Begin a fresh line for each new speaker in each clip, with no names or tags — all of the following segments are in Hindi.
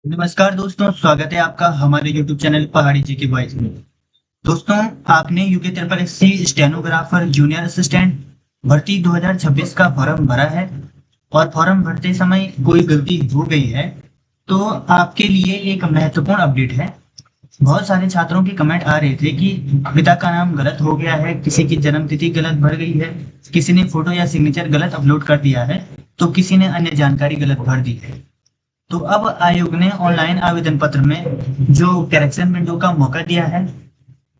नमस्कार दोस्तों, स्वागत है आपका हमारे YouTube चैनल पहाड़ी जी की वॉइस में। दोस्तों, आपने UK triple SC stenographer junior assistant भर्ती 2026 का फॉर्म भरा है और फॉर्म भरते समय कोई गलती हो गई है तो आपके लिए एक महत्वपूर्ण अपडेट है। बहुत सारे छात्रों के कमेंट आ रहे थे कि पिता का नाम गलत हो गया है, किसी की जन्म तिथि गलत भर गई है, किसी ने फोटो या सिग्नेचर गलत अपलोड कर दिया है, तो किसी ने अन्य जानकारी गलत भर दी है। तो अब आयोग ने ऑनलाइन आवेदन पत्र में जो करेक्शन विंडो का मौका दिया है,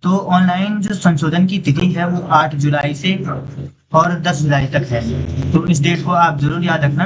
तो ऑनलाइन जो संशोधन की तिथि है वो 8 जुलाई से और 10 जुलाई तक है। तो इस डेट को आप जरूर याद रखना।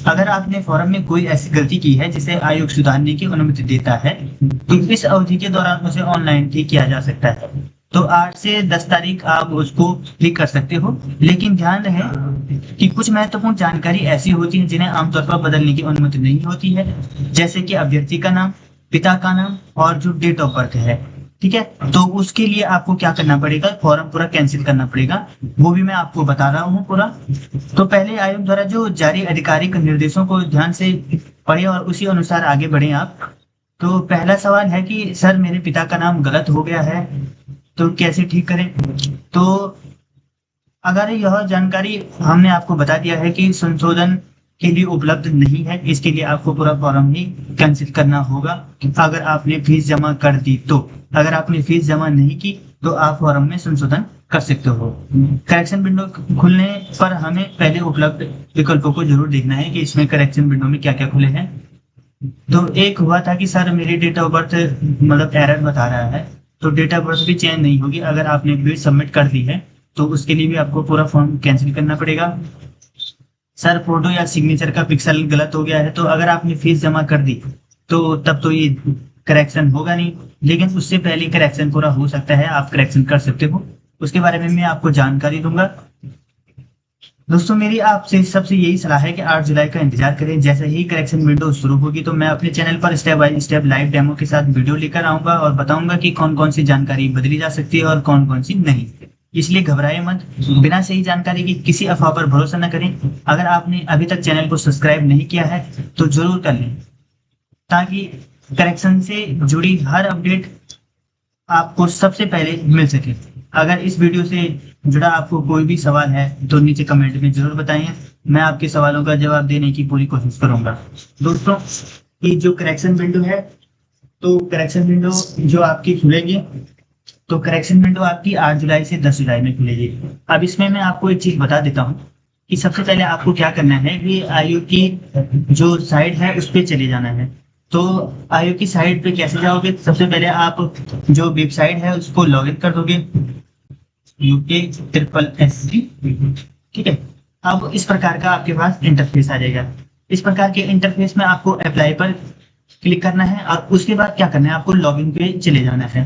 अगर आपने फॉर्म में कोई ऐसी गलती की है जिसे आयोग सुधारने की अनुमति देता है तो इस अवधि के दौरान उसे ऑनलाइन ठीक किया जा सकता है। तो 8 से 10 तारीख आप उसको ठीक कर सकते हो, लेकिन ध्यान रहे कि कुछ महत्वपूर्ण जानकारी ऐसी होती है जिन्हें आमतौर पर बदलने की अनुमति नहीं होती है, जैसे कि अभ्यर्थी का नाम, पिता का नाम और जो डेट ऑफ बर्थ है। ठीक है, तो उसके लिए आपको क्या करना पड़ेगा, फॉर्म पूरा कैंसिल करना पड़ेगा। वो भी मैं आपको बता रहा हूँ पूरा। तो पहले आयोग द्वारा जो जारी आधिकारिक निर्देशों को ध्यान से पढ़े और उसी अनुसार आगे बढ़े आप। तो पहला सवाल है कि सर मेरे पिता का नाम गलत हो गया है, तो कैसे ठीक करें। तो अगर यह जानकारी हमने आपको बता दिया है कि संशोधन के लिए उपलब्ध नहीं है, इसके लिए आपको पूरा फॉर्म ही कैंसिल करना होगा। अगर आपने फीस जमा कर दी तो, अगर आपने फीस जमा नहीं की तो आप फॉर्म में संशोधन कर सकते हो। करेक्शन विंडो खुलने पर हमें पहले उपलब्ध विकल्पों को जरूर देखना है कि इसमें करेक्शन विंडो में क्या क्या खुले हैं। तो एक हुआ था कि सर मेरी डेट ऑफ बर्थ मतलब एरर बता रहा है, तो डेट ऑफ बर्थ भी चेंज नहीं होगी। अगर आपने बिल सबमिट कर दी है तो उसके लिए भी आपको पूरा फॉर्म कैंसिल करना पड़ेगा। सर फोटो या सिग्नेचर का पिक्सल गलत हो गया है, तो अगर आपने फीस जमा कर दी तो तब तो ये करेक्शन होगा नहीं, लेकिन उससे पहले करेक्शन पूरा हो सकता है, आप करेक्शन कर सकते हो। उसके बारे में मैं आपको जानकारी दूंगा। दोस्तों, मेरी आपसे सबसे यही सलाह है कि 8 जुलाई का इंतजार करें। जैसे ही करेक्शन विंडो शुरू होगी तो मैं अपने चैनल पर step by step live demo के साथ वीडियो लेकर आऊंगा और बताऊंगा कि कौन कौन सी जानकारी बदली जा सकती है और कौन कौन सी नहीं। इसलिए घबराए मत, बिना सही जानकारी की किसी अफवाह पर भरोसा न करें। अगर आपने अभी तक चैनल को सब्सक्राइब नहीं किया है तो जरूर कर लें, ताकि करेक्शन से जुड़ी हर अपडेट आपको सबसे पहले मिल सके। अगर इस वीडियो से जुड़ा आपको कोई भी सवाल है तो नीचे कमेंट में जरूर बताएं, मैं आपके सवालों का जवाब देने की पूरी कोशिश करूंगा। दोस्तों, ये जो करेक्शन विंडो है, तो करेक्शन विंडो जो आपकी खुलेगी, तो करेक्शन विंडो आपकी 8 जुलाई से 10 जुलाई में खुलेगी। अब इसमें मैं आपको एक चीज बता देता हूँ कि सबसे पहले आपको क्या करना है कि आयोग की जो साइट है उस पर चले जाना है। तो आयोग की साइट पे कैसे जाओगे, सबसे पहले आप जो वेबसाइट है उसको लॉग इन कर दोगे, यूके ट्रिपल एससी। ठीक है, अब इस प्रकार का आपके पास इंटरफेस आ जाएगा। इस प्रकार के इंटरफेस में आपको अप्लाई पर क्लिक करना है और उसके बाद क्या करना है, आपको लॉगिन पे चले जाना है।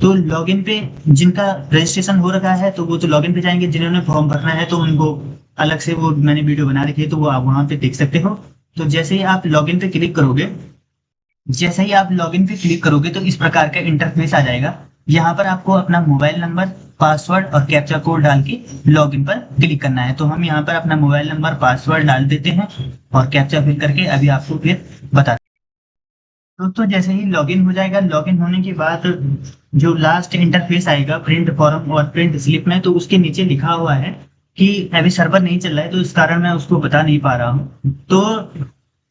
तो लॉगिन पे जिनका रजिस्ट्रेशन हो रखा है तो वो तो लॉगिन पे जाएंगे, जिन्होंने फॉर्म भरना है तो उनको अलग से वो मैंने वीडियो बना रखी है, तो वो आप वहां पे देख सकते हो। तो जैसे ही आप लॉगिन पे क्लिक करोगे, जैसे ही आप लॉगिन पे क्लिक करोगे तो इस प्रकार का इंटरफेस आ जाएगा। यहाँ पर आपको अपना मोबाइल नंबर, पासवर्ड और कैप्चा कोड डाल के लॉगिन पर क्लिक करना है। तो हम यहाँ पर अपना मोबाइल नंबर, पासवर्ड डाल देते हैं और कैप्चा फिल करके अभी आपको फिर बता। दोस्तों, जैसे ही लॉगिन हो जाएगा, लॉगिन होने के बाद जो लास्ट इंटरफेस आएगा प्रिंट फॉर्म और प्रिंट स्लिप में, तो उसके नीचे लिखा हुआ है कि अभी सर्वर नहीं चल रहा है, तो इस कारण मैं उसको बता नहीं पा रहा हूँ। तो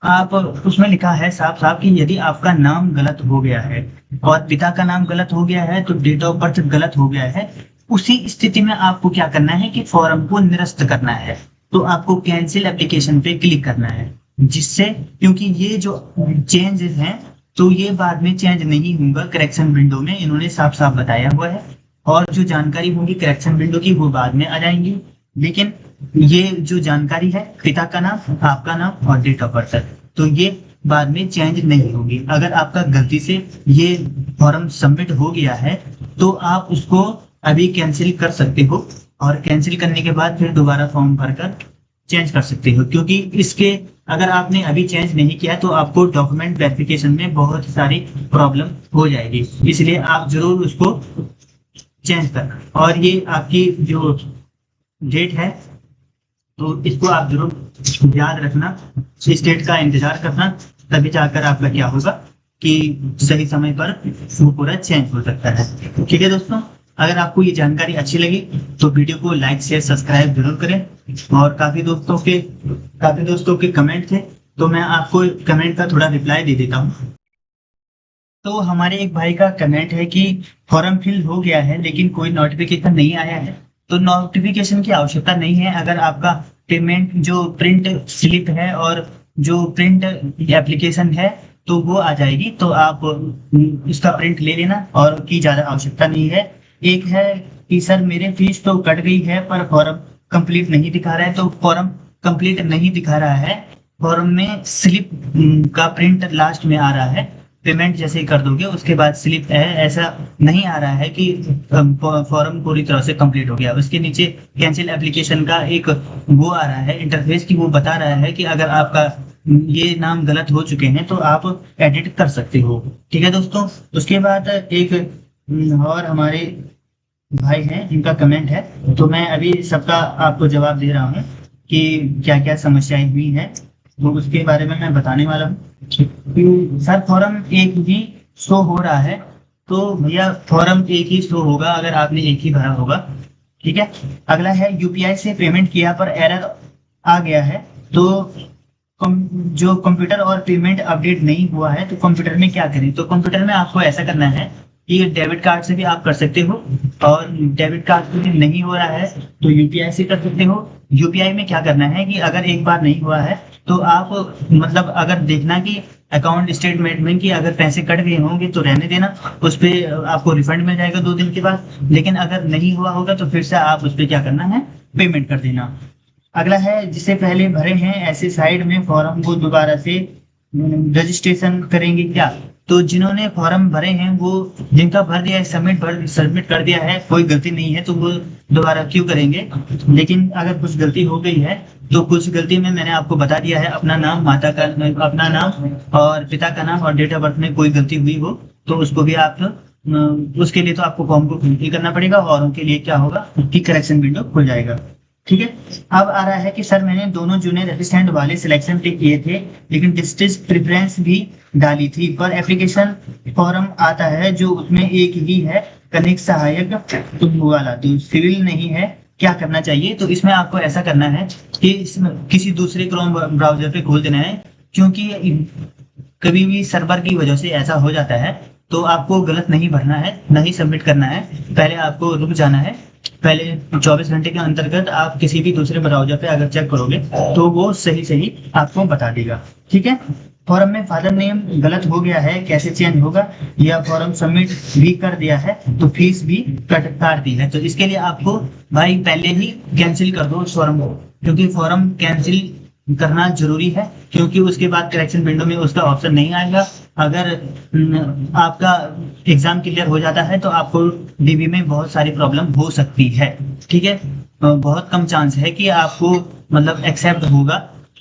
आप उसमें लिखा है साफ साफ कि यदि आपका नाम गलत हो गया है और पिता का नाम गलत हो गया है तो डेट ऑफ बर्थ गलत हो गया है, उसी स्थिति में आपको क्या करना है कि फॉर्म को निरस्त करना है। तो आपको कैंसिल एप्लीकेशन पे क्लिक करना है, जिससे क्योंकि ये जो चेंजेस हैं तो ये बाद में चेंज नहीं होगा। करेक्शन विंडो में इन्होंने साफ साफ बताया हुआ है, और जो जानकारी होगी करेक्शन विंडो की वो बाद में आ जाएंगी। लेकिन ये जो जानकारी है, पिता का नाम, आपका नाम और डेट ऑफ बर्थ, तो ये बाद में चेंज नहीं होगी। अगर आपका गलती से ये फॉर्म सबमिट हो गया है तो आप उसको अभी कैंसिल कर सकते हो, और कैंसिल करने के बाद फिर दोबारा फॉर्म भरकर चेंज कर सकते हो। क्योंकि इसके अगर आपने अभी चेंज नहीं किया तो आपको डॉक्यूमेंट वेरिफिकेशन में बहुत सारी प्रॉब्लम हो जाएगी, इसलिए आप जरूर उसको चेंज करना। और ये आपकी जो डेट है तो इसको आप जरूर याद रखना, इस डेट का इंतजार करना। तभी जाकर आपका क्या होगा कि सही समय पर वो पूरा चेंज हो सकता है। ठीक है दोस्तों, अगर आपको ये जानकारी अच्छी लगी तो वीडियो को लाइक शेयर सब्सक्राइब जरूर करें। और काफी दोस्तों के कमेंट थे, तो मैं आपको कमेंट का थोड़ा रिप्लाई दे देता हूँ। तो हमारे एक भाई का कमेंट है कि फॉर्म फिल हो गया है लेकिन कोई नोटिफिकेशन नहीं आया है। तो नोटिफिकेशन की आवश्यकता नहीं है। अगर आपका पेमेंट जो प्रिंट स्लिप है और जो प्रिंट एप्लीकेशन है तो वो आ जाएगी, तो आप इसका प्रिंट ले लेना और की ज़्यादा आवश्यकता नहीं है। एक है कि सर मेरे फीस तो कट गई है पर फॉर्म कंप्लीट नहीं दिखा रहा है। तो फॉर्म कंप्लीट नहीं दिखा रहा है, फॉर्म में स्लिप का प्रिंट लास्ट में आ रहा है। पेमेंट जैसे ही कर दोगे उसके बाद स्लिप है, ऐसा नहीं आ रहा है कि फॉर्म पूरी तरह से कंप्लीट हो गया। उसके नीचे कैंसिल एप्लीकेशन का एक वो आ रहा है इंटरफेस की, वो बता रहा है कि अगर आपका ये नाम गलत हो चुके हैं तो आप एडिट कर सकते हो। ठीक है दोस्तों, उसके बाद एक और हमारे भाई हैं जिनका कमेंट है, तो मैं अभी सबका आपको जवाब दे रहा हूँ कि क्या क्या समस्याएं हुई हैं, तो उसके बारे में मैं बताने वाला हूँ। सर फॉर्म एक ही शो हो रहा है, तो भैया फॉर्म एक ही शो होगा अगर आपने एक ही भरा होगा। ठीक है, अगला है यूपीआई से पेमेंट किया पर एरर आ गया है, तो जो कंप्यूटर और पेमेंट अपडेट नहीं हुआ है तो कंप्यूटर में क्या करें। तो कंप्यूटर में आपको ऐसा करना है कि डेबिट कार्ड से भी आप कर सकते हो, और डेबिट कार्ड से भी नहीं हो रहा है तो यूपीआई से कर सकते हो। यूपीआई में क्या करना है कि अगर एक बार नहीं हुआ है तो आप मतलब अगर देखना कि अकाउंट स्टेटमेंट में कि अगर पैसे कट गए होंगे तो रहने देना, उस पर आपको रिफंड मिल जाएगा 2 दिन के बाद। लेकिन अगर नहीं हुआ होगा तो फिर से आप उस पर क्या करना है, पेमेंट कर देना। अगला है जिसे पहले भरे हैं ऐसे साइड में फॉर्म को दोबारा से रजिस्ट्रेशन करेंगे क्या। तो जिन्होंने फॉर्म भरे हैं वो जिनका भर दिया है, सबमिट कर दिया है, कोई गलती नहीं है तो वो दोबारा क्यों करेंगे। लेकिन अगर कुछ गलती हो गई है तो कुछ गलती में मैंने आपको बता दिया है, अपना नाम अपना नाम और पिता का नाम और डेट ऑफ बर्थ में कोई गलती हुई हो तो उसको भी आप उसके लिए तो आपको फॉर्म को फिल करना पड़ेगा, और उनके लिए क्या होगा कि करेक्शन विंडो खुल जाएगा। ठीक है, अब आ रहा है कि सर मैंने दोनों जूनियर असिस्टेंट वाले सिलेक्शन टिक किए थे लेकिन डिस्ट्रिक्ट प्रेफरेंस भी डाली थी, पर एप्लीकेशन फॉर्म आता है जो उसमें एक ही है कनिक सहायक वाला, तो सिविल नहीं है, क्या करना चाहिए। तो इसमें आपको ऐसा करना है कि किसी दूसरे क्रोम ब्राउजर पे खोल देना है, क्योंकि कभी भी सर्वर की वजह से ऐसा हो जाता है। तो आपको गलत नहीं भरना है, नहीं सबमिट करना है, पहले आपको रुक जाना है। पहले 24 घंटे के अंतर्गत आप किसी भी दूसरे ब्राउजर पे अगर चेक करोगे तो वो सही आपको बता देगा। ठीक है, फॉर्म में फादर नेम गलत हो गया है, कैसे चेंज होगा, या फॉर्म सबमिट भी कर दिया है तो फीस भी काट दी है, तो इसके लिए आपको भाई पहले ही कैंसिल कर दो उस फॉर्म को, क्योंकि फॉर्म कैंसिल करना जरूरी है, क्योंकि उसके बाद करेक्शन विंडो में उसका ऑप्शन नहीं आएगा। अगर आपका एग्जाम क्लियर हो जाता है तो आपको डीबी में बहुत सारी प्रॉब्लम हो सकती है। ठीक है, बहुत कम चांस है कि आपको मतलब एक्सेप्ट होगा,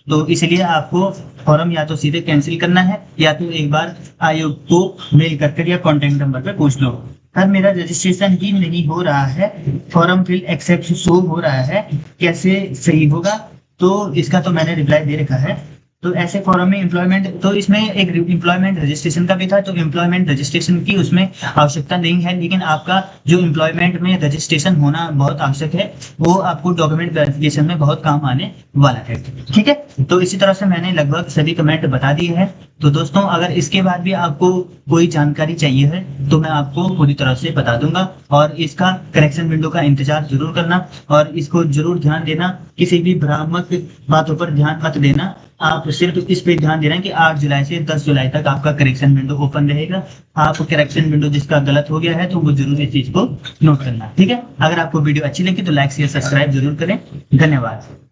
तो इसलिए आपको फॉर्म या तो सीधे कैंसिल करना है या तो एक बार आयोग को मेल कर या कॉन्टेक्ट नंबर पे पूछ लो। सर मेरा रजिस्ट्रेशन ही नहीं हो रहा है, फॉर्म फिल एक्सेप्ट शो हो रहा है, कैसे सही होगा। तो इसका तो मैंने रिप्लाई दे रखा है। तो ऐसे फॉर्म में एम्प्लॉयमेंट, तो इसमें एक एम्प्लॉयमेंट रजिस्ट्रेशन का भी था, तो एम्प्लॉयमेंट रजिस्ट्रेशन की उसमें आवश्यकता नहीं है, लेकिन आपका जो एम्प्लॉयमेंट में रजिस्ट्रेशन होना बहुत आवश्यक है, वो आपको डॉक्यूमेंट वेरिफिकेशन में बहुत काम आने वाला है। ठीक है, तो इसी तरह से मैंने लगभग सभी कमेंट बता दिए हैं। तो दोस्तों अगर इसके बाद भी आपको कोई जानकारी चाहिए है तो मैं आपको पूरी तरह से बता दूंगा, और इसका करेक्शन विंडो का इंतजार जरूर करना और इसको जरूर ध्यान देना, किसी भी भ्रामक बातों पर ध्यान मत देना। आप सिर्फ इस पे ध्यान देना कि 8 जुलाई से 10 जुलाई तक आपका करेक्शन विंडो ओपन रहेगा। आप करेक्शन विंडो जिसका गलत हो गया है तो वो जरूर इस चीज को नोट करना। ठीक है, अगर आपको वीडियो अच्छी लगी तो लाइक शेयर सब्सक्राइब जरूर करें। धन्यवाद।